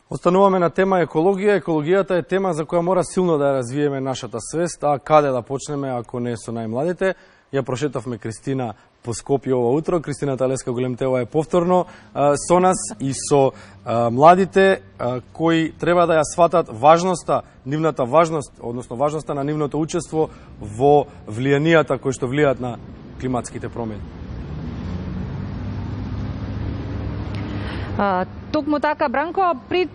Остануваме на тема екологија. Екологијата е тема за која мора силно да развиеме нашата свест, а каде да почнеме ако не со најмладите? Ја прошетавме Кристина по Скопје ова утро. Кристина Талеска Големтева е повторно со нас и со младите кои треба да ја сватат важноста, нивната важност, односно важноста на нивното учество во влијанијата кои што влијаат на климатските промени. Токму така, Бранко, пред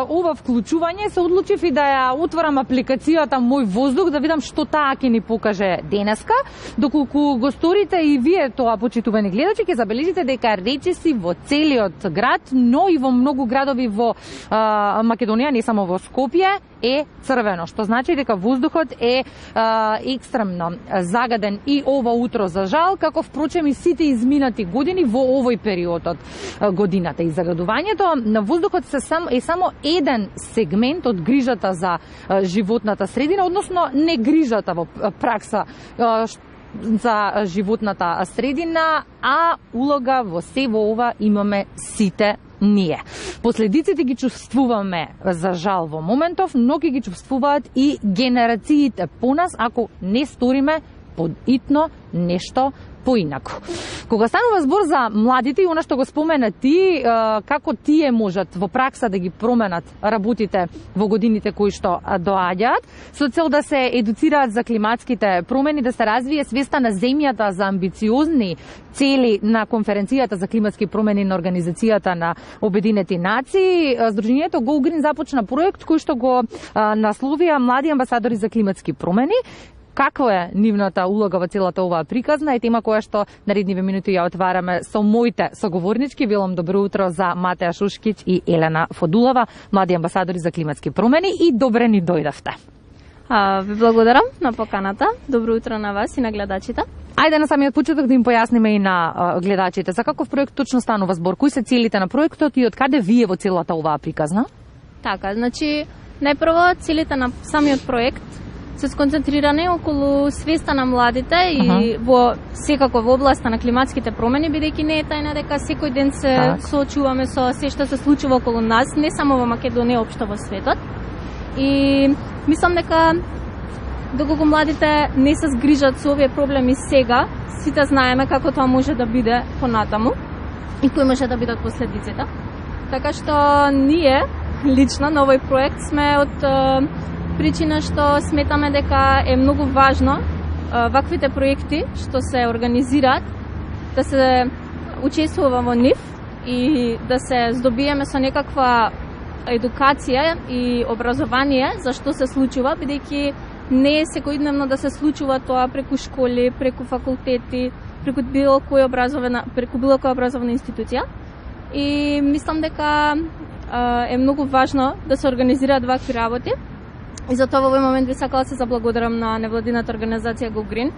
ова вклучување се одлучив и да ја отворам апликацијата Мој воздух, да видам што таа ќе ни покаже денеска. Доколку го сторите и вие тоа, почитувани гледачи, ќе забележите дека речиси во целиот град, но и во многу градови во Македонија, не само во Скопје, е црвено, што значи дека воздухот е екстремно загаден и ова утро, за жал, како впрочем и сите изминати години во овој период од годината. И загадувањето на воздухот е само еден сегмент од грижата за животната средина, односно не грижата во пракса за животната средина, а улога во се во ова имаме сите ние. Последиците ги чувствуваме за жал во моментов, но ги чувствуваат и генерациите по нас ако не сториме подитно нешто поинаку. Кога станува збор за младите и она што го спомена ти, како тие можат во пракса да ги променат работите во годините кои што доаѓаат, со цел да се едуцираат за климатските промени, да се развие свеста на земјата за амбициозни цели на конференцијата за климатски промени на Организацијата на Обединети нации. Сдруженијето Go Green започна проект кој што го насловија Млади амбасадори за климатски промени. Каква е нивната улога во целата оваа приказна е тема која што наредниве минути ја отвараме со моите соговорнички. Велам добро утро за Матеја Шушкич и Елена Фодулова, млади амбасадори за климатски промени, и добре ни дојдовте. Ви благодарам на поканата. Добро утро на вас и на гледачите. Ајде на самиот почеток да им појасниме и на гледачите за каков проект точно станува збор, кои се целите на проектот и од каде вие во целата оваа приказна? Така, значи најпрво целите на самиот проект се сконцентрирани околу свеста на младите и во секако во областа на климатските промени, бидејќи не е тајна дека секој ден се соочуваме со се што се случува околу нас, не само во Македонија, општо во светот. И мислам дека доколку младите не се згрижат со овие проблеми сега, сите знаеме како тоа може да биде понатаму и кои може да бидат последиците. Така што ние лично на овој проект сме од причина што сметаме дека е многу важно ваквите проекти што се организираат да се учествува во нив и да се здобиеме со некаква едукација и образование за што се случува, бидејќи не е секојдневно да се случува тоа преку школи, преку факултети, преку било која образовна институција. И мислам дека е многу важно да се организираат вакви работи. И затоа во овој момент би сакала да се заблагодарам на невладината организација Go Green.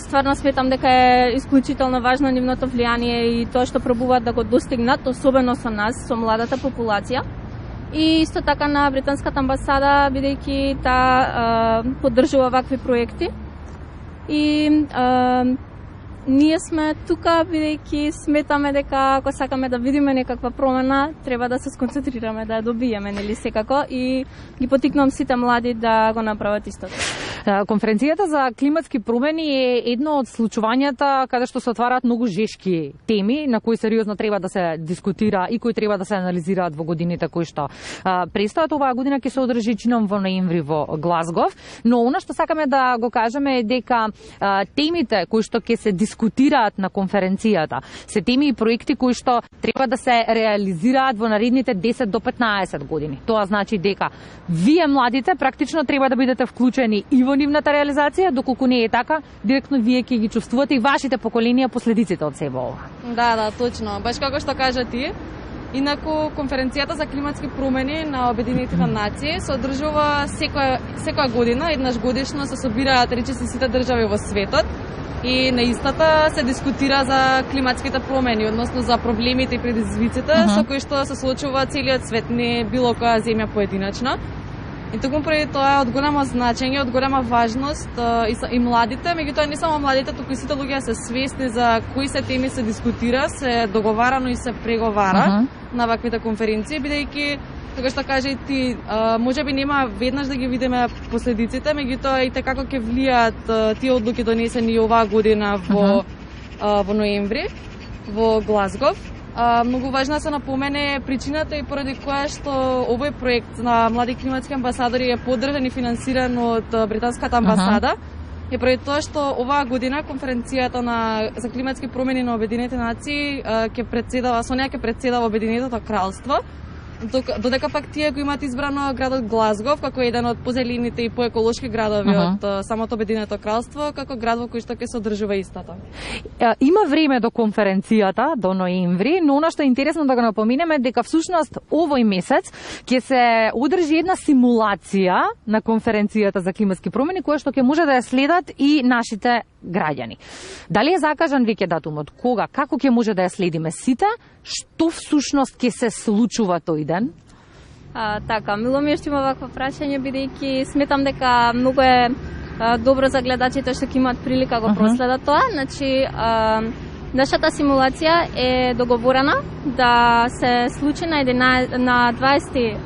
Стварно сметам дека е исклучително важно нивното влијание и тоа што пробуваат да го достигнат, особено со нас, со младата популација. И исто така на британската амбасада, бидејќи таа поддржува вакви проекти. И ние сме тука бидејќи сметаме дека ако сакаме да видиме некаква промена, треба да се сконцентрираме да ја добиеме, нели секако, и ги поттикнувам сите млади да го направат истото. Конференцијата за климатски промени е едно од случувањата каде што се отвараат многу жешки теми на кои сериозно треба да се дискутира и кои треба да се анализираат во годините кои што престојат. Оваа година ќе се одржи чином во ноември во Глазгов, но она што сакаме да го кажеме е дека темите кои што ќе се дискутираат на конференцијата се теми и проекти кои што треба да се реализираат во наредните 10 до 15 години. Тоа значи дека вие младите практично треба да бидете вклучени и во нивната реализација, доколку не е така, директно вие ќе ги чувствувате и вашите поколенија последиците од себе ова. Да, точно. Баш како што кажа ти, инаку конференцијата за климатски промени на Обединетите нации се одржува секоја година, еднаш годишно се собираат речиси сите држави во светот и на истата се дискутира за климатските промени, односно за проблемите и предизвиците со кои што се соочува целиот свет, не било која земја поединачно. И токму поради тоа е од големо значење, од голема важност и младите, меѓутоа не само младите, туку и сите луѓе се свесни за кои се теми се дискутира, се договарано и се преговара на ваквите конференции, бидејќи Како што кажа и ти, можеби нема веднаш да ги видиме последиците, меѓутоа и како ќе влијаат тие одлуки донесени оваа година во ноември во Глазгов. Многу важно се напомене причината и поради која што овој проект на млади климатски амбасадори е поддржан и финансиран од британската амбасада. Е поради тоа што оваа година конференцијата за климатски промени на Обединетите нации ќе председава, со неа ќе председава Обединетото кралство. Додека пак тие го имаат избрано градот Глазгов како еден од позелените и поеколошки градови од самото Обединето кралство, како град во кој што ќе се одржува истата. Има време до конференцијата, до ноември, но она што е интересно да го напоминеме дека всушност овој месец ќе се одржи една симулација на конференцијата за климатски промени, која што ќе може да ја следат и нашите граѓани. Дали е закажан веќе датумот? Кога? Како ќе може да ја следиме сите? Што всушност ќе се случува тој ден? Така, мило ми е што има вакво прашање, бидејќи сметам дека многу е добро за гледачите што ќе имаат прилика го проследат тоа. Значи, нашата симулација е договорена да се случи на 20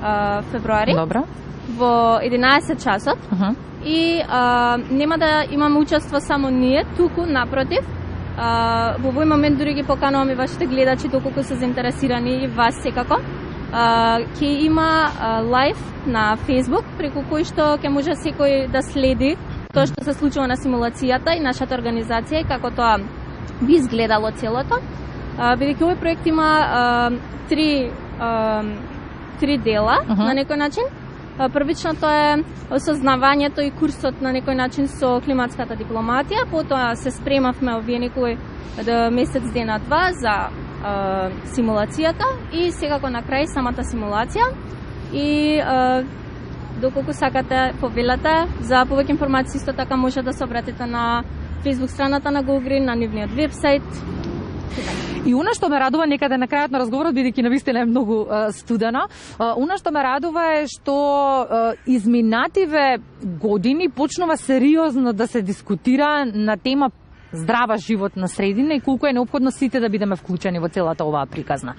февруари. Добро. Во 11 часот. И нема да имаме учество само ние, туку напротив. Во овој момент дури ги покануваме вашите гледачи доколку се заинтересирани и вас секако. Ќе има лайв на Facebook преку кој што ќе може секој да следи тоа што се случува на симулацијата и нашата организација и како тоа би изгледало целото. Бидејќи овој проект има три дела на некој начин. Првичното е осознавањето и курсот на некој начин со климатската дипломатија, потоа се спремавме овие некој месец дена два за симулацијата и секако на крај самата симулација. И доколку сакате повелате за повеќе информации исто така може да се обратите на Facebook страната на GoGreen, на нивниот вебсайт. И она што ме радува некаде на крајот на разговорот, бидејќи навистина е многу студено, она што ме радува е што изминативе години почнува сериозно да се дискутира на тема здрава животна средина и колку е неопходно сите да бидеме вклучени во целата оваа приказна.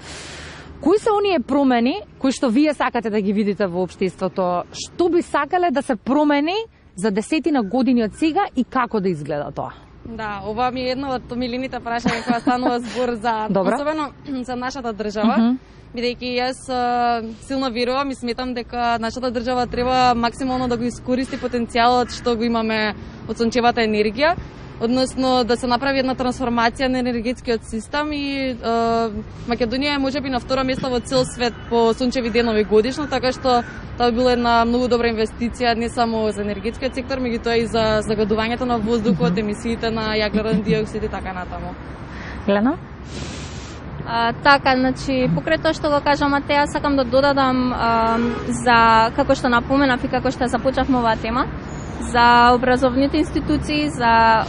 Кои се оние промени кои што вие сакате да ги видите во општеството? Што би сакале да се промени за 10 години од сега и како да изгледа тоа? Да, ова ми е едно од омилените прашања кога станува збор за особено за нашата држава, бидејќи јас силно верувам и сметам дека нашата држава треба максимално да го искористи потенцијалот што го имаме од сончевата енергија, односно да се направи една трансформација на енергетскиот систем и Македонија е можеби на второ место во цел свет по сончеви денови годишно, така што тоа би била една многу добра инвестиција не само за енергетскиот сектор, меѓутоа и за загадувањето на воздухот, емисиите на јаглероден диоксид и така натаму. Елена? Така, значи, покрај тоа што го кажа Матеја, сакам да додадам за како што напоменав и како што започнавме оваа тема, за образовните институции, за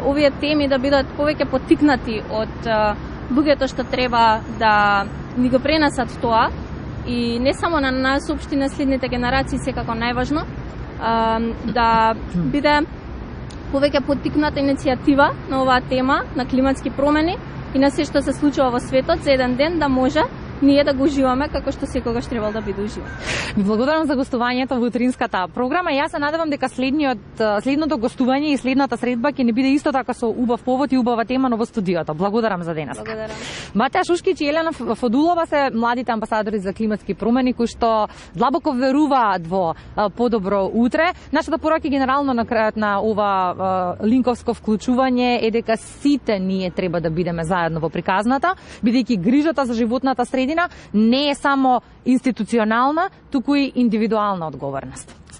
овие теми да бидат повеќе поттикнати од луѓето што треба да ни го пренесат тоа и не само на нас, општи на следните генерации, секако најважно, да биде повеќе поттикната иницијатива на оваа тема, на климатски промени и на се што се случува во светот за еден ден да може ние да го уживаме како што секогаш требало да биде уживано. Ви благодарам за гостувањето во утринската програма. Јас се надевам дека следното гостување и следната средба ќе не биде исто така со убав повод и убава тема, но во студиото. Благодарам за денес. Благодарам. Матеја Шушкич и Елена Фодулова се младите амбасадори за климатски промени кои што длабоко веруваат во подобро утре. Нашата порака генерално на крајот на ова линковско вклучување е дека сите ние треба да бидеме заедно во приказната, бидејќи грижата за животната средина не е само институционална, туку и индивидуална одговорност.